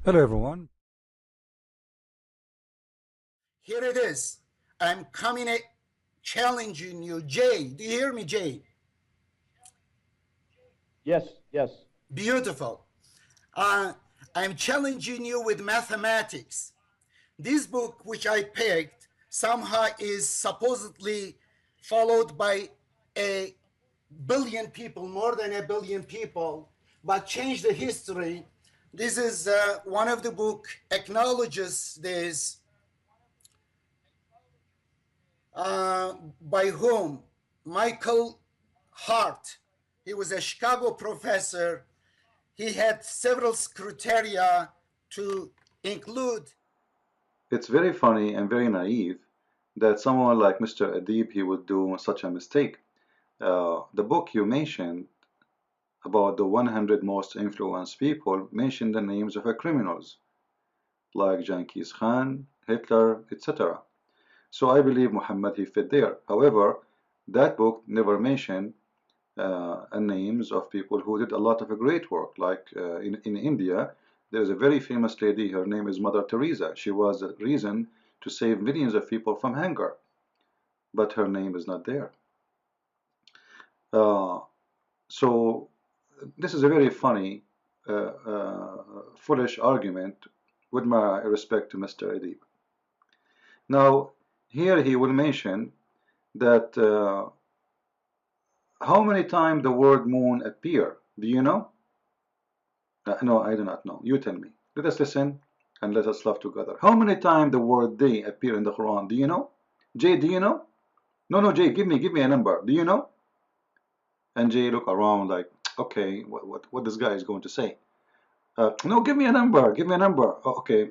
Hello, everyone. Here it is. I'm coming at challenging you. Jay, do you hear me, Jay? Yes, yes. Beautiful. Uh, I'm challenging you with mathematics. This book, which I picked, somehow is supposedly followed by a billion people, more than a billion people, but changed the history. This is one of the book acknowledges this by whom? Michael Hart. He was a Chicago professor. He had several criteria to include. It's very funny and very naive that someone like Mr. Edip he would do such a mistake. The book you mentioned about the 100 most influenced people mentioned the names of criminals like Genghis Khan, Hitler, etc. So I believe Muhammad he fit there. However, that book never mentioned names of people who did a lot of great work. Like in India, there's a very famous lady. Her name is Mother Teresa. She was the reason to save millions of people from hunger, but her name is not there. Uh, so this is a very funny, foolish argument with my respect to Mr. Edip. Now, here he will mention that how many times the word moon appear? Do you know? No, I do not know. You tell me. Let us listen and let us laugh together. How many times the word day appear in the Quran? Do you know? Jay, do you know? No, Jay, give me a number. Do you know? And Jay look around like, okay, what this guy is going to say? No, give me a number. Give me a number. Oh, okay,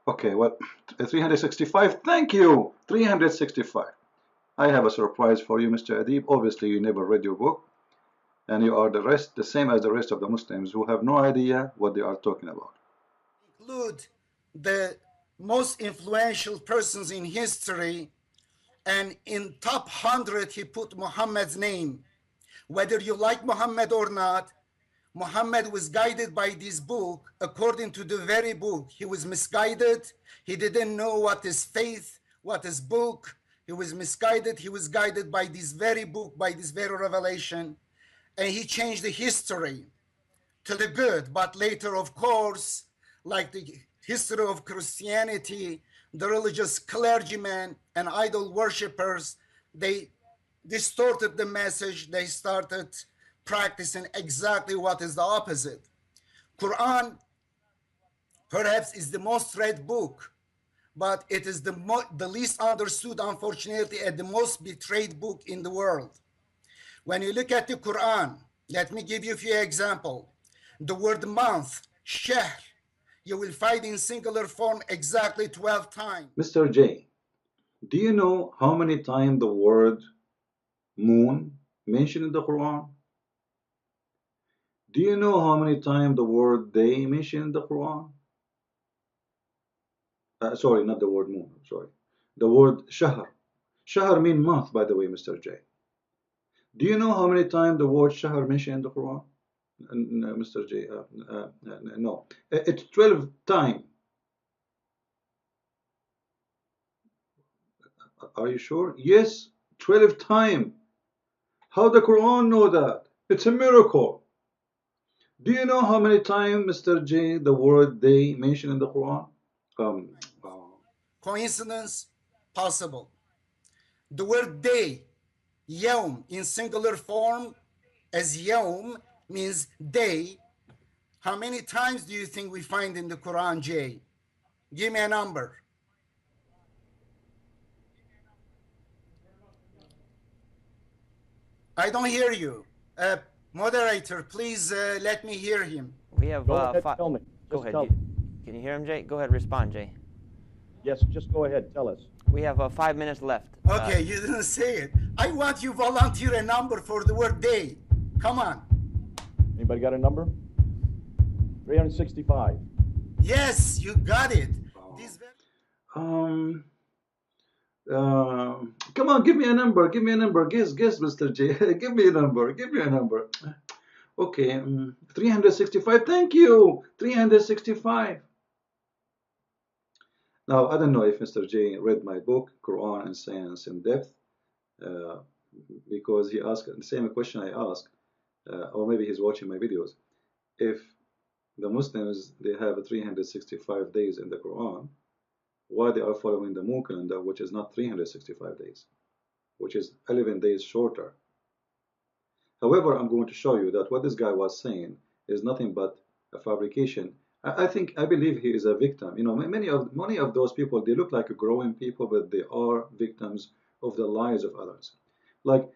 okay. What? 365. Thank you. 365. I have a surprise for you, Mr. Adib. Obviously, you never read your book, and you are the same as the rest of the Muslims who have no idea what they are talking about. Include the most influential persons in history, and in top 100 he put Muhammad's name. Whether you like Muhammad or not, Muhammad was guided by this book. According to the very book, he was misguided. He didn't know what is faith, what is book. He was misguided. He was guided by this very book, by this very revelation, and he changed the history to the good. But later, of course, like the history of Christianity, the religious clergymen and idol worshippers, they distorted the message. They started practicing exactly what is the opposite. Quran perhaps is the most read book, but it is the least understood, unfortunately, and the most betrayed book in the world. When you look at the Quran, let me give you a few examples. The word month, shahr, you will find in singular form exactly 12 times. Mr. J, do you know how many times the word moon mentioned in the Quran? Do you know how many times the word day mentioned in the Quran? Sorry, not the word moon, sorry. The word shahr. Shahr means month, by the way, Mr. J. Do you know how many times the word shahr mentioned in the Quran? No, Mr. J, no. It's 12 times. Are you sure? Yes, 12 times. How the Quran know that? It's a miracle. Do you know how many times, Mr. J, the word day mentioned in the Quran? Coincidence? Possible. The word day, yawm, in singular form as yawm means day. How many times do you think we find in the Quran, Jay? Give me a number. I don't hear you. Moderator, please let me hear him. We have Go ahead, tell me. Go Just ahead. tell me. Can you hear him, Jay? Go ahead, respond, Jay. Yes, just go ahead, tell us. We have 5 minutes left. Okay, you didn't say it. I want you volunteer a number for the word day. Come on. Anybody got a number? 365. Yes, you got it. Come on, give me a number. Give me a number. Guess, Mr. J. Give me a number. Give me a number. Okay, 365. Thank you. 365. Now, I don't know if Mr. J read my book, Quran and Science in Depth, uh, because he asked the same question I asked, or maybe he's watching my videos. If the Muslims, they have 365 days in the Quran, why they are following the moon calendar, which is not 365 days, which is 11 days shorter. However, I'm going to show you that what this guy was saying is nothing but a fabrication. I believe he is a victim. You know, many of those people, they look like growing people, but they are victims of the lies of others. Like,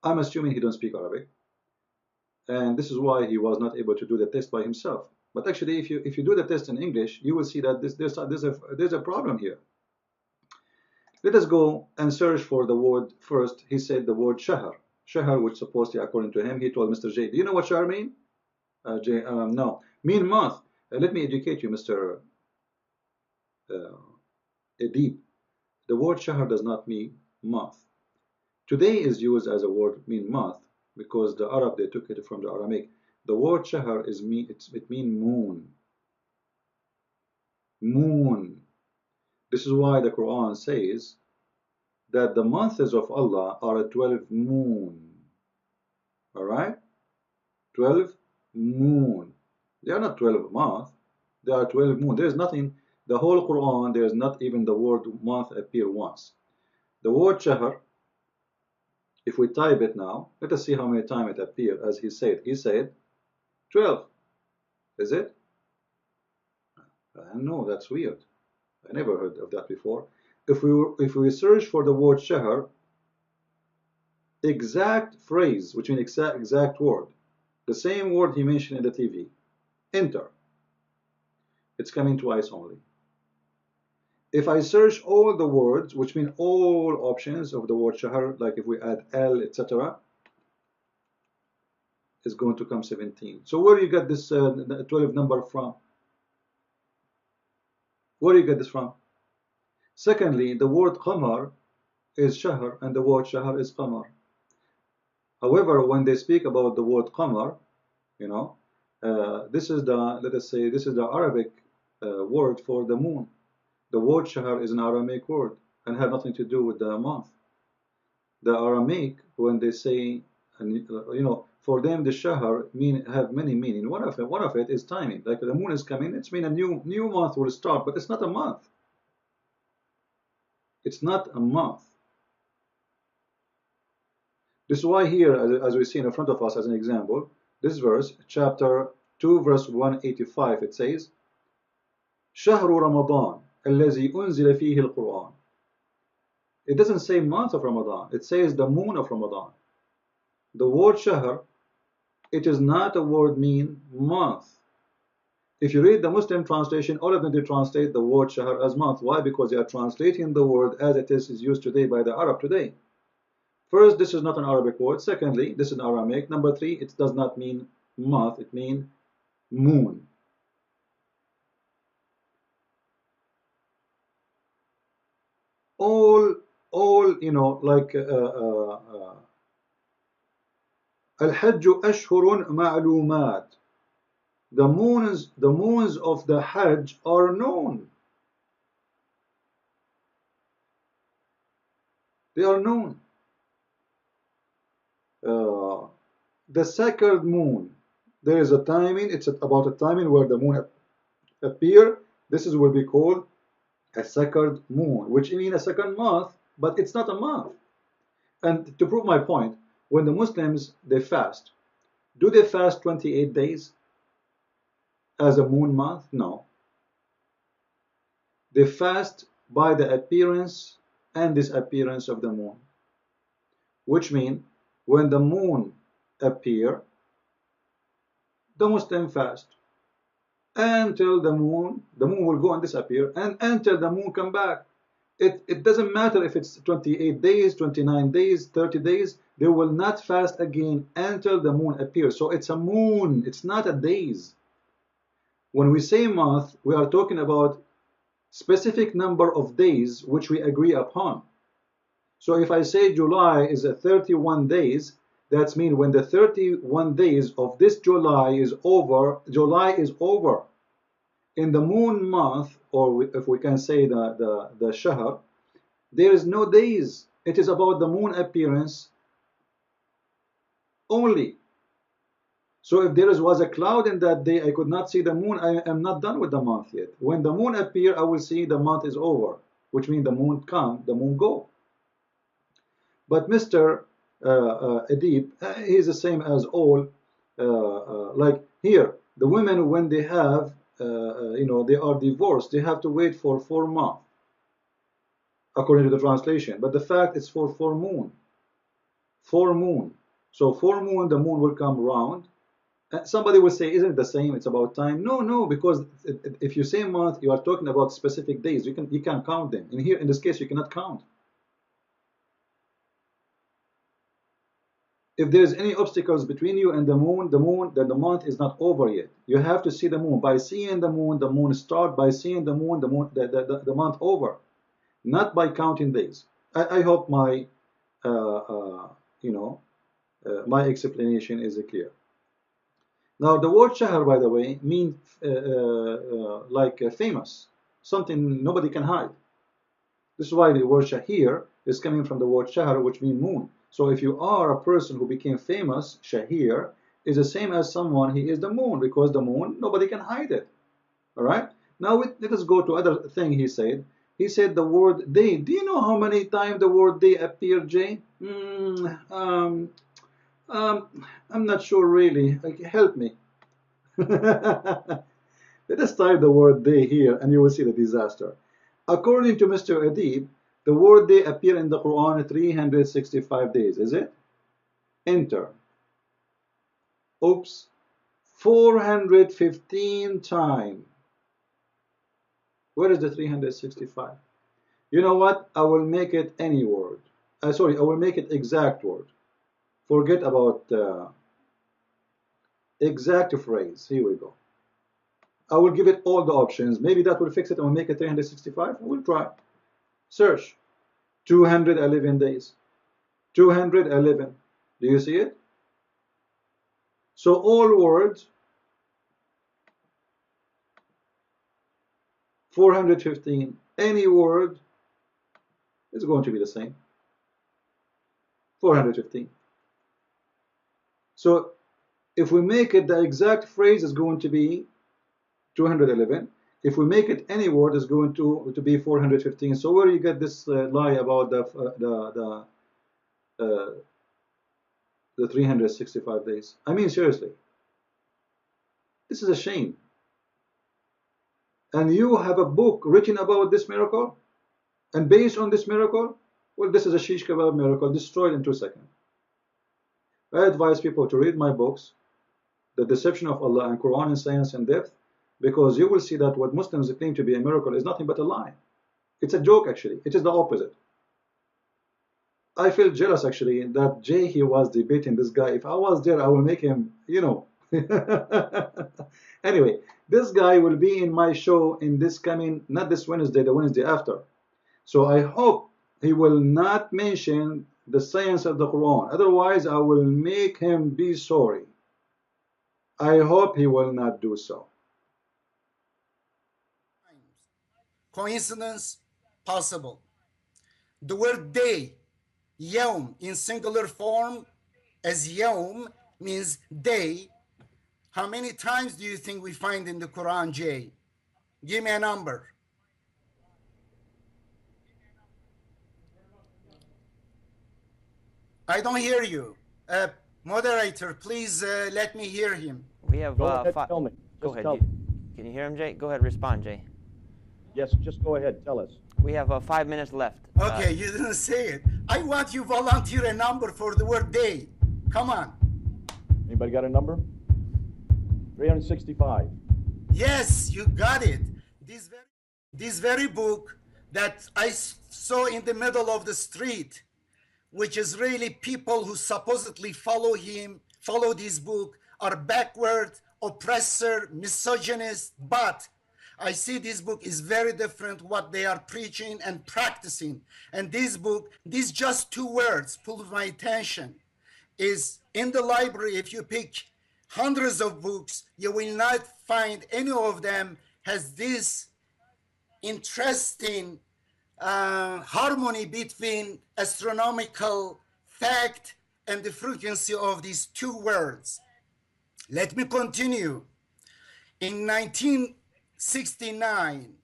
I'm assuming he don't speak Arabic, and this is why he was not able to do the test by himself. But actually, if you do the test in English, you will see that there's a problem here. Let us go and search for the word first. He said the word shahr. Shahr, which supposedly, according to him, he told Mr. J, do you know what shahr mean? J, no. Mean month. Let me educate you, Mr. Edip. The word shahr does not mean month. Today is used as a word mean month because the Arab, they took it from the Aramaic. The word shahr it mean moon. Moon. This is why the Quran says that the months of Allah are a 12 moon. Alright? 12 moon. They are not 12 months. They are 12 moon. There is nothing, the whole Quran, there is not even the word month appear once. The word shahr, if we type it now, let us see how many times it appeared as he said. He said 12. Is it? No, that's weird. I never heard of that before. If we search for the word shahr, exact phrase, which means exact word, the same word he mentioned in the TV, enter. It's coming twice only. If I search all the words, which mean all options of the word shahr, like if we add L, etc., it's going to come 17. So where do you get this 12 number from? Where do you get this from? Secondly, the word qamar is shahr and the word shahr is qamar. However, when they speak about the word qamar, you know, this is the, let us say, this is the Arabic word for the moon. The word shahr is an Aramaic word and have nothing to do with the month. The Aramaic, when they say, you know, for them the shahr have many meaning. One of it is timing. Like the moon is coming, it's mean a new month will start, but it's not a month. It's not a month. This is why here, as we see in front of us as an example, this verse, chapter 2, verse 185, it says, شهر رمضان الذي أنزل فيه القرآن. It doesn't say month of Ramadan, it says the moon of Ramadan. The word shahr, it is not a word mean month. If you read the Muslim translation, all of them, they translate the word shahr as month. Why? Because they are translating the word as it is used today by the Arab today. First, this is not an Arabic word. Secondly, this is an Aramaic. Number three, it does not mean month, it means moon. All, you know, like الحج أشهر معلومات. The moons of the Hajj are known. They are known. The sacred moon, there is a timing. It's about a timing where the moon appear. This is will be called a sacred moon, which means a second month, but it's not a month. And to prove my point, when the Muslims, they fast, do they fast 28 days as a moon month? No. They fast by the appearance and disappearance of the moon, which means when the moon appear, the Muslim fast until the moon will go and disappear, and until the moon come back. It doesn't matter if it's 28 days, 29 days, 30 days, they will not fast again until the moon appears. So it's a moon, it's not a days. When we say month, we are talking about specific number of days which we agree upon. So if I say July is a 31 days, That's mean when the 31 days of this July is over, in the moon month, or if we can say the shahr, there is no days. It is about the moon appearance only. So if there was a cloud in that day, I could not see the moon, I am not done with the month yet. When the moon appear, I will see the month is over, which means the moon come, the moon go. But Mr. Edip, he's the same as all. Like here, the women, when they have, they are divorced, they have to wait for 4 months, according to the translation. But the fact is for 4 moon. 4 moon. So 4 moon, the moon will come round. Somebody will say, isn't it the same? It's about time. No, because if you say month, you are talking about specific days. You can count them. And here, in this case, you cannot count. If there is any obstacles between you and the moon, then the month is not over yet. You have to see the moon. By seeing the moon start. By seeing the moon, the month over. Not by counting days. I hope my, my explanation is clear. Now, the word shahr, by the way, means like famous, something nobody can hide. This is why the word shahir is coming from the word shahr, which means moon. So if you are a person who became famous, shahir is the same as someone, he is the moon, because the moon, nobody can hide it. All right? Now, let us go to other thing he said. He said the word day. Do you know how many times the word day appeared, Jay? I'm not sure really. Help me. Let us type the word day here and you will see the disaster. According to Mr. Edip, the word day appear in the Quran 365 days, is it? Enter. Oops. 415 times. Where is the 365? You know what? I will make it any word. I will make it exact word. Forget about exact phrase. Here we go. I will give it all the options. Maybe that will fix it and will make it 365. We'll try. Search. 211 days. 211. Do you see it? So all words 415. Any word is going to be the same. 415. So if we make it the exact phrase, is going to be 211. If we make it any word, is going to be 415. So where do you get this lie about the 365 days? I mean, seriously, this is a shame. And you have a book written about this miracle, and based on this miracle, well, this is a shish kebab miracle destroyed in 2 seconds. I advise people to read my books, The Deception of Allah and Quran and Science in Depth, because you will see that what Muslims claim to be a miracle is nothing but a lie. It's a joke, actually. It is the opposite. I feel jealous, actually, that Jay, he was debating this guy. If I was there, I will make him, Anyway, this guy will be in my show in this coming, not this Wednesday, the Wednesday after. So I hope he will not mention the science of the Quran. Otherwise, I will make him be sorry. I hope he will not do so. Coincidence possible. The word day, yawm, in singular form as yawm means day. How many times do you think we find in the Quran, Jay? Give me a number. I don't hear you. Moderator, please let me hear him. We have Go ahead, tell me. Go Just ahead. tell me. Can you hear him, Jay? Go ahead, respond, Jay. Yes, just go ahead. Tell us. We have 5 minutes left. Okay, you didn't say it. I want you volunteer a number for the word day. Come on. Anybody got a number? 365. Yes, you got it. This very book that I saw in the middle of the street, which is really people who supposedly follow this book, are backward, oppressor, misogynist, but I see this book is very different what they are preaching and practicing. And this book, these just 2 words pulled my attention. is in the library. If you pick hundreds of books, you will not find any of them has this interesting harmony between astronomical fact and the frequency of these two words. Let me continue. In 1969,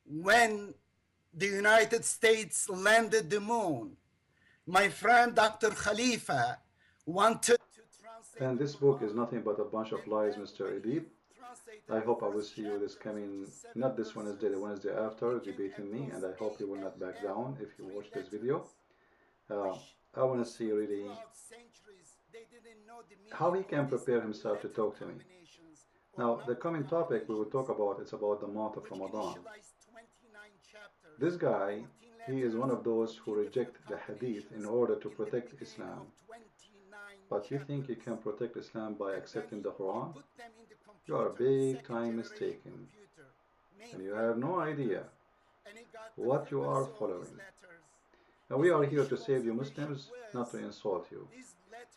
when the United States landed the moon, my friend Dr. Khalifa wanted to translate. And this book is nothing but a bunch of lies, Mr. Edip. I hope I will see you this coming, not this Wednesday, the Wednesday after, debating me, and I hope you will not back down if you watch this video. I want to see really how he can prepare himself to talk to me. Now, the coming topic we will talk about is about the month of Ramadan. This guy, he is one of those who reject the hadith in order to protect Islam. But you think you can protect Islam by accepting the Quran? You are big time mistaken. And you have no idea what you are following. Now we are here to save you Muslims, not to insult you.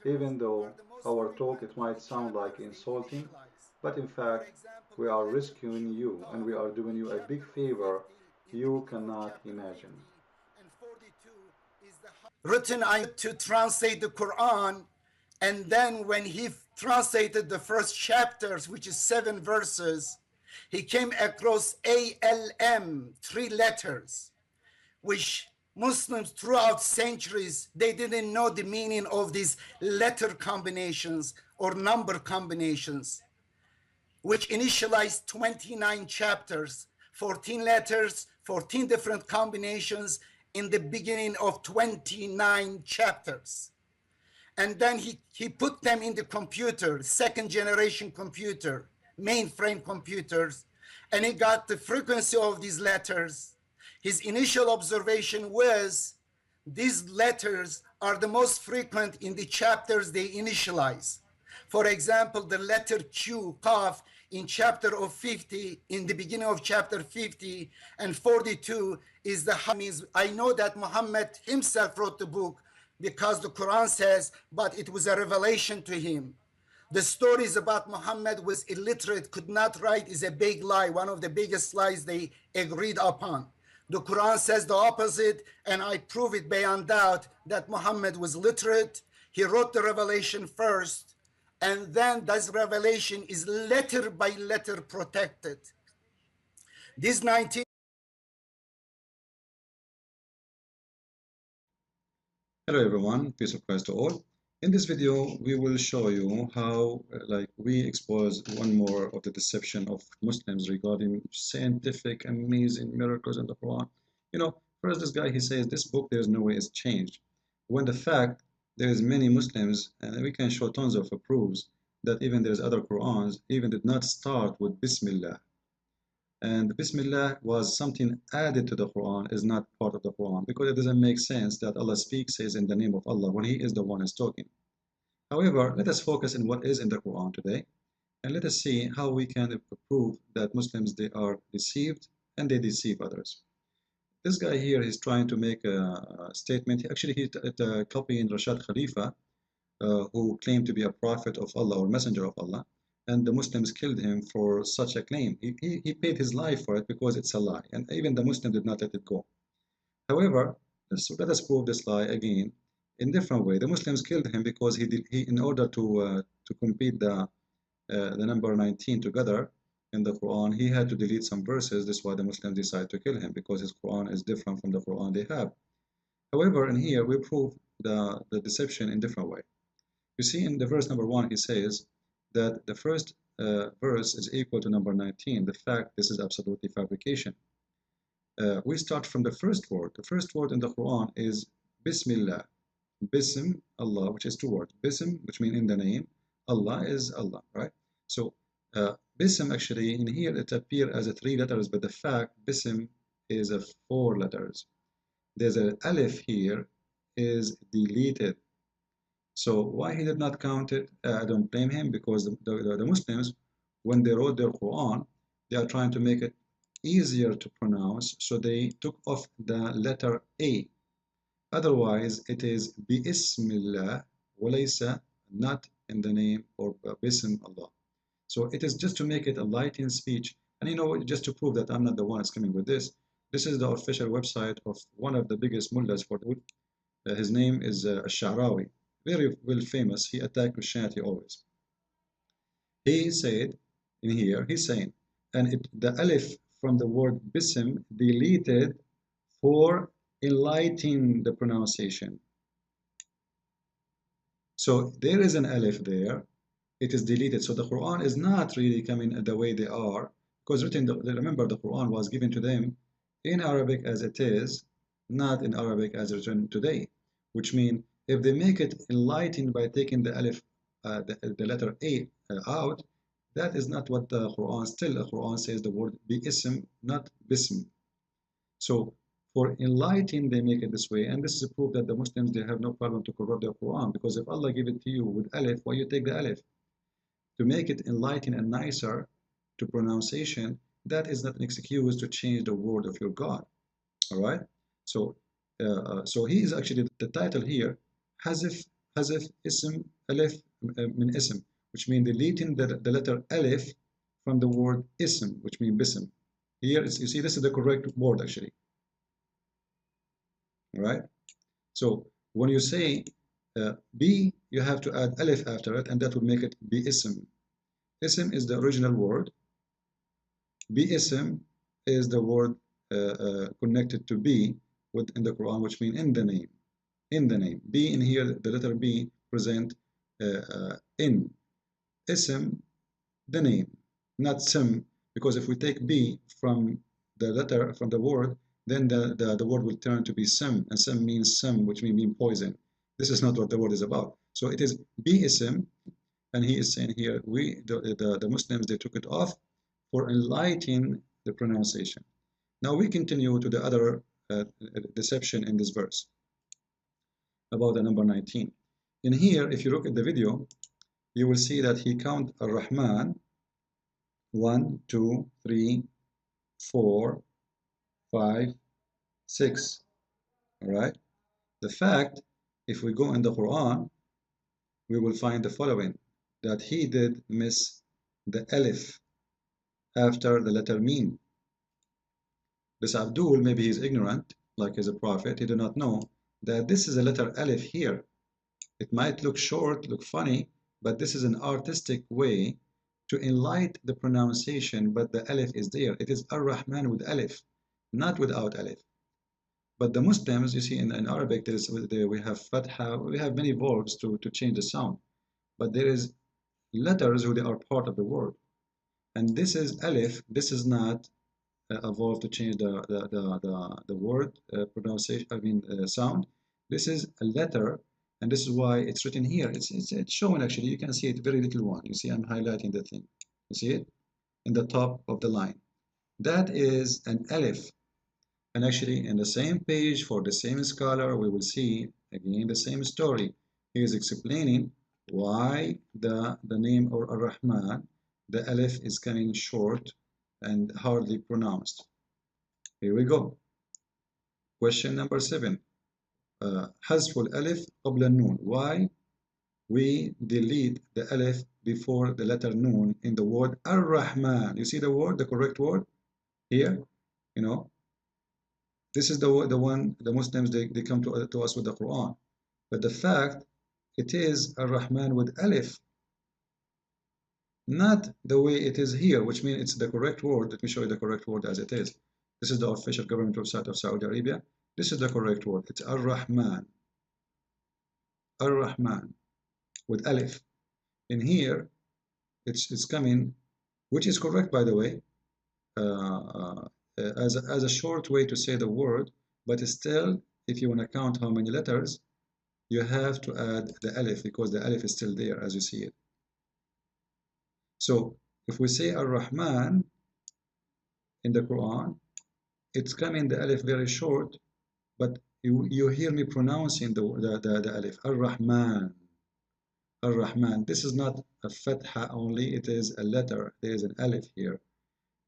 Even though our talk, it might sound like insulting, but in fact, we are rescuing you and we are doing you a big favor you cannot imagine. Written to translate the Quran, and then when he translated the first chapters, which is 7 verses, he came across ALM, 3 letters, which Muslims throughout centuries, they didn't know the meaning of these letter combinations or number combinations, which initialized 29 chapters, 14 letters, 14 different combinations in the beginning of 29 chapters. And then he put them in the computer, second generation computer, mainframe computers, and he got the frequency of these letters. His initial observation was these letters are the most frequent in the chapters they initialize. For example, the letter Q, Qaf, in chapter of 50, in the beginning of chapter 50 and 42 is the means. I know that Muhammad himself wrote the book because the Quran says, but it was a revelation to him. The stories about Muhammad was illiterate, could not write is a big lie, one of the biggest lies they agreed upon. The Quran says the opposite, and I prove it beyond doubt that Muhammad was literate. He wrote the revelation first, and then this revelation is letter by letter protected. This 19... Hello everyone, peace of Christ to all. In this video, we will show you how we expose one more of the deception of Muslims regarding scientific amazing miracles in the Quran. First this guy, he says this book, there's no way it's changed. When the fact, there's many Muslims, and we can show tons of proofs that even there's other Qurans, even did not start with Bismillah. And Bismillah was something added to the Quran, is not part of the Quran, because it doesn't make sense that Allah speaks, says in the name of Allah, when He is the one who is talking. However, let us focus on what is in the Quran today, and let us see how we can prove that Muslims, they are deceived, and they deceive others. This guy here is trying to make a statement. Actually, he's copying Rashad Khalifa, who claimed to be a prophet of Allah or messenger of Allah. And the Muslims killed him for such a claim. He paid his life for it because it's a lie, and even the Muslim did not let it go. However, let us prove this lie again in different way. The Muslims killed him because he in order to complete the number 19 together in the Quran, he had to delete some verses. That's why the Muslims decided to kill him, because his Quran is different from the Quran they have. However, in here we prove the deception in different way. You see in the verse number 1, he says that the first verse is equal to number 19. The fact, this is absolutely fabrication. We start from the first word. The first word in the Quran is Bismillah. Bism, Allah, which is 2 words. Bism, which means in the name. Allah is Allah, right? So Bism, actually, in here it appears as a 3 letters, but the fact, Bism is a 4 letters. There's an alif here, is deleted. So why he did not count it, I don't blame him, because the Muslims, when they wrote their Quran, they are trying to make it easier to pronounce, so they took off the letter A. Otherwise, it is Bismillah walaysa, not in the name or bism Allah. So it is just to make it a light in speech. And you know, just to prove that I'm not the one that's coming with this, this is the official website of one of the biggest mullahs for the his name is Sha'rawi, very well famous. He attacked Christianity always. He said in here, he's saying, and the alif from the word bism deleted for enlightening the pronunciation. So there is an alif there, it is deleted. So the Quran is not really coming the way they are, because remember the Quran was given to them in Arabic as it is, not in Arabic as written today, which means if they make it enlightened by taking the alif, the letter A out, that is not what the Quran, still the Quran says the word bi-ism, not bism. So for enlightening, they make it this way, and this is a proof that the Muslims, they have no problem to corrupt the Quran, because if Allah give it to you with alif, why you take the alif? To make it enlightened and nicer to pronunciation, that is not an excuse to change the word of your God. All right. So, so he is actually the title here, hazif ism alif min ism, which means deleting the letter alif from the word ism, which means bism. Here, you see, this is the correct word actually. All right. So when you say B, you have to add alif after it, and that will make it bi-ism. Ism is the original word. Bi-ism is the word connected to B in the Quran, which means in the name. In the name. B in here, the letter B present in. Ism, the name, not sim, because if we take B from the letter, from the word, then the word will turn to be sim, and sim means sim, which means poison. This is not what the word is about. So it is bi-ism, and he is saying here, the Muslims, they took it off for enlightening the pronunciation. Now we continue to the other deception in this verse about the number 19. In here, if you look at the video, you will see that he count Ar-Rahman 1, 2, 3, 4, 5, 6. All right. The fact, if we go in the Quran, we will find the following, that he did miss the alif after the letter mim. This Abdul, maybe he's ignorant, like he's a prophet, he did not know that this is a letter alif here. It might look short, look funny, but this is an artistic way to enlighten the pronunciation, but the alif is there. It is Ar-Rahman with alif, not without alif. But the Muslims, you see, in Arabic, we have fatha, we have many verbs to change the sound, but there is letters who they are part of the word. And this is alif, this is not a verb to change the word pronunciation, sound. This is a letter, and this is why it's written here. It's showing actually, you can see it, very little one. You see, I'm highlighting the thing. You see it? In the top of the line. That is an alif. And actually, in the same page, for the same scholar, we will see, again, the same story. He is explaining why the name or Ar-Rahman, the alif is coming short and hardly pronounced. Here we go. Question number 7. حذف الألف قبل النون. Why we delete the alif before the letter noon in the word Ar-Rahman? You see the word, the correct word here? You know, this is the one the Muslims, they come to us with the Quran. But the fact, it is Ar-Rahman with alif, not the way it is here, which means it's the correct word. Let me show you the correct word as it is. This is the official government website of Saudi Arabia. This is the correct word. It's Ar-Rahman. Ar-Rahman with alif. In here, it's coming, which is correct, by the way, as a short way to say the word, but still, if you want to count how many letters, you have to add the alif, because the alif is still there as you see it. So if we say Ar-Rahman in the Quran, it's coming the alif very short, but you hear me pronouncing the alif, Ar-Rahman. Ar-Rahman. This is not a fatha only, it is a letter. There is an alif here.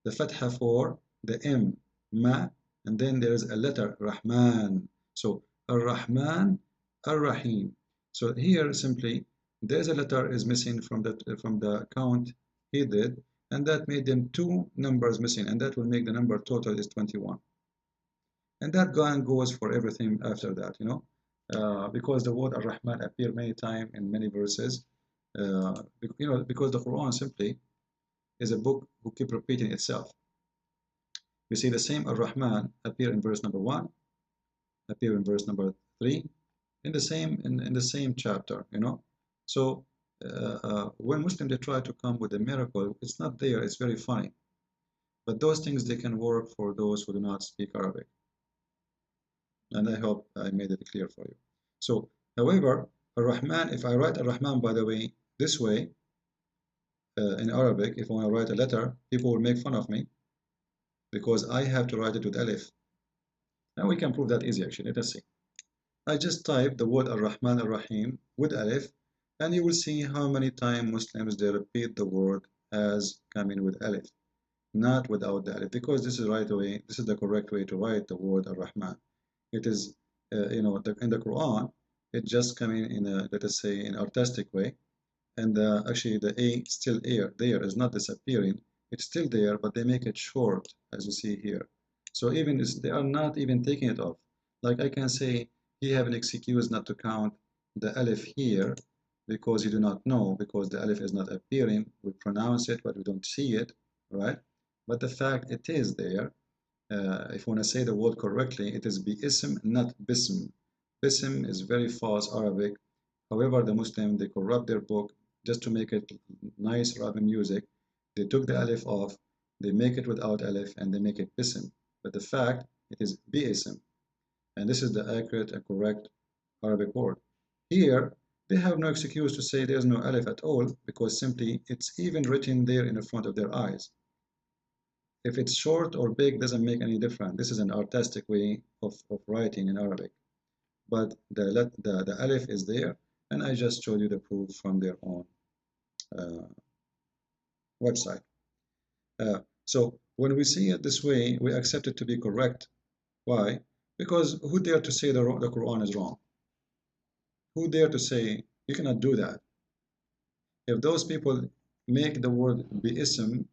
The fatha for the M, ma, and then there is a letter, Rahman. So Ar-Rahman, Ar-Rahim. So here simply there's a letter is missing from the count he did, and that made them 2 numbers missing, and that will make the number total is 21. And that goes for everything after that, because the word Ar-Rahman appear many times in many verses, because the Quran simply is a book who keep repeating itself. You see the same Ar-Rahman appear in verse number 1, appear in verse number 3, in the same chapter, So when Muslims they try to come with a miracle, it's not there. It's very funny, but those things they can work for those who do not speak Arabic. And I hope I made it clear for you. So, however, Ar-Rahman, if I write Ar-Rahman, by the way, this way, in Arabic, if I want to write a letter, people will make fun of me because I have to write it with Alif. And we can prove that easy, actually. Let us see. I just type the word Ar-Rahman Ar-Rahim with Alif, and you will see how many times Muslims, they repeat the word as coming with Alif, not without the Alif, because this is this is the correct way to write the word Ar-Rahman. It is, in the Quran, it just coming in a, let us say, in artistic way, and actually the A still there is not disappearing. It's still there, but they make it short, as you see here. So even they are not even taking it off. Like I can say, he have an excuse not to count the Alif here because you do not know, because the Alif is not appearing. We pronounce it, but we don't see it, right? But the fact it is there. If you want to say the word correctly, it is bi-ism, not bism. Bism is very fast Arabic. However, the Muslim, they corrupt their book just to make it nice Arabic music. They took the alif off, they make it without alif, and they make it bism. But the fact, it is bi-ism. And this is the accurate and correct Arabic word. Here, they have no excuse to say there's no alif at all, because simply it's even written there in the front of their eyes. If it's short or big, doesn't make any difference. This is an artistic way of writing in Arabic. But the alif is there, and I just showed you the proof from their own website. So when we see it this way, we accept it to be correct. Why? Because who dare to say the Quran is wrong? Who dare to say you cannot do that? If those people make the word bi-ism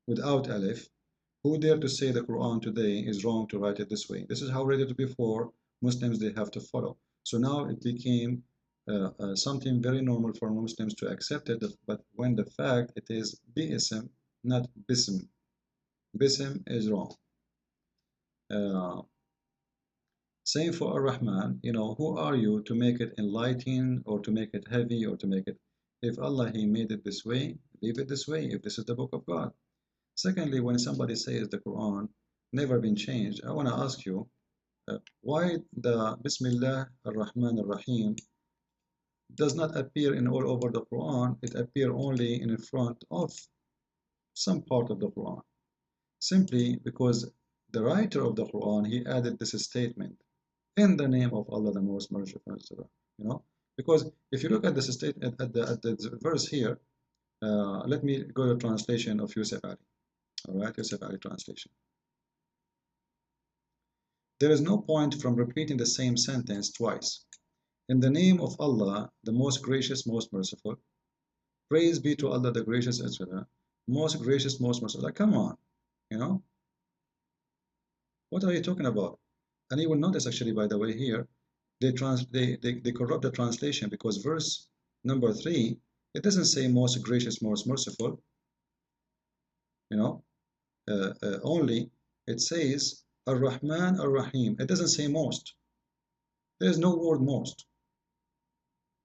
without alif, who dare to say the Quran today is wrong to write it this way? This is how read it before. Muslims, they have to follow. So now it became something very normal for Muslims to accept it, but when the fact it is bi-ism, not bism. Bism is wrong. Same for Ar-Rahman. Who are you to make it enlightening or to make it heavy or to make it... If Allah, He made it this way, leave it this way, if this is the book of God. Secondly, when somebody says the Quran never been changed, I want to ask you, why the Bismillah Ar-Rahman Ar-Rahim does not appear in all over the Quran? It appears only in front of some part of the Quran. Simply because the writer of the Quran, he added this statement, in the name of Allah, the most merciful, because if you look at this statement at the verse here, let me go to translation of Yusuf Ali. All right, Yusuf Ali translation. There is no point from repeating the same sentence twice. In the name of Allah, the most gracious, most merciful. Praise be to Allah, the gracious, etc. Most gracious, most merciful. Like, come on, What are you talking about? And you will notice, actually, by the way, here, they corrupt the translation, because verse number 3, it doesn't say most gracious, most merciful. Only it says Ar-Rahman Ar-Rahim. It doesn't say most. There is no word most.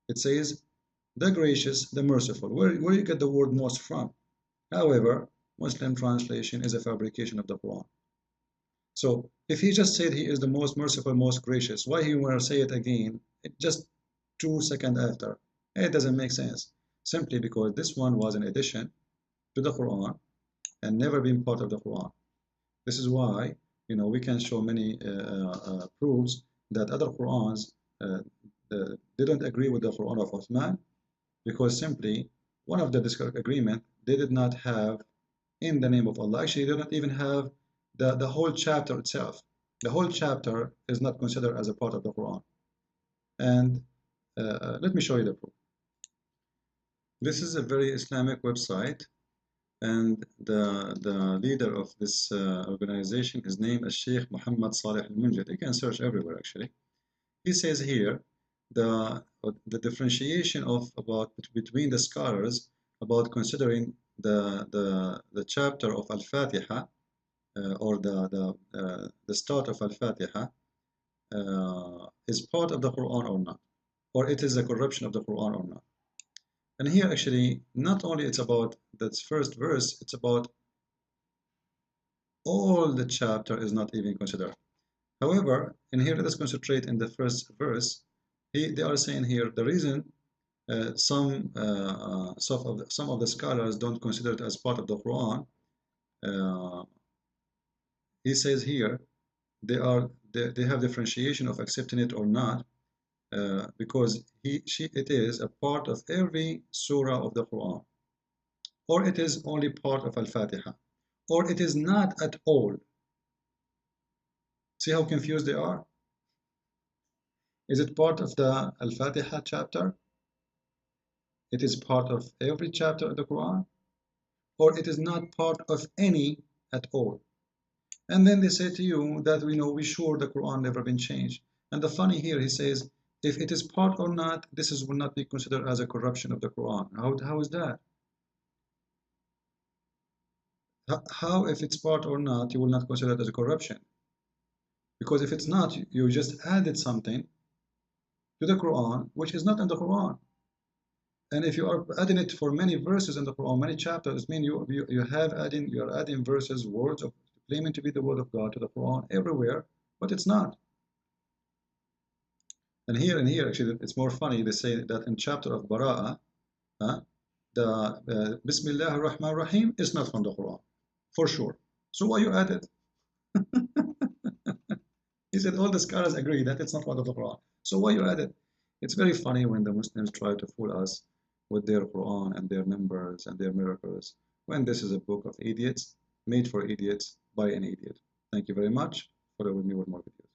It says the gracious, the merciful. Where you get the word most from? However, Muslim translation is a fabrication of the Quran. So if he just said he is the most merciful, most gracious, why he want to say it again just 2 seconds after? It doesn't make sense. Simply because this one was an addition to the Quran and never been part of the Quran. This is why we can show many proofs that other Qurans didn't agree with the Quran of Uthman, because simply one of the disagreement, they did not have in the name of Allah. Actually, they don't even have the whole chapter itself. The whole chapter is not considered as a part of the Quran. And let me show you the proof. This is a very Islamic website, and the leader of this organization, his name is Sheikh Muhammad Saleh al-Munjid. You can search everywhere actually. He says here the differentiation of between the scholars about considering the chapter of Al-Fatiha or the start of Al-Fatiha is part of the Quran or not, or it is a corruption of the Quran or not. And here actually not only it's about that first verse, it's about all the chapter is not even considered. However, in here let us concentrate in the first verse. They are saying here the reason some of the scholars don't consider it as part of the Quran. He says here they have differentiation of accepting it or not, because it is a part of every surah of the Quran, or it is only part of Al-Fatiha, or it is not at all. See how confused they are? Is it part of the Al-Fatiha chapter? It is part of every chapter of the Quran, or it is not part of any at all. And then they say to you that we sure the Quran never been changed. And the funny here, he says, if it is part or not, will not be considered as a corruption of the Quran. How is that? How, if it's part or not, you will not consider it as a corruption? Because if it's not, you just added something to the Quran, which is not in the Quran. And if you are adding it for many verses in the Quran, many chapters, it means you are adding verses, words of claiming to be the word of God to the Quran everywhere, but it's not. And here actually it's more funny. They say that in chapter of Bara'ah, the Bismillah ar-Rahman ar-Rahim is not from the Quran, for sure. So why you add it? He said all the scholars agree that it's not part of the Quran. So why you add it? It's very funny when the Muslims try to fool us with their Quran and their numbers and their miracles, when this is a book of idiots, made for idiots, by an idiot. Thank you very much. Follow with me with more videos.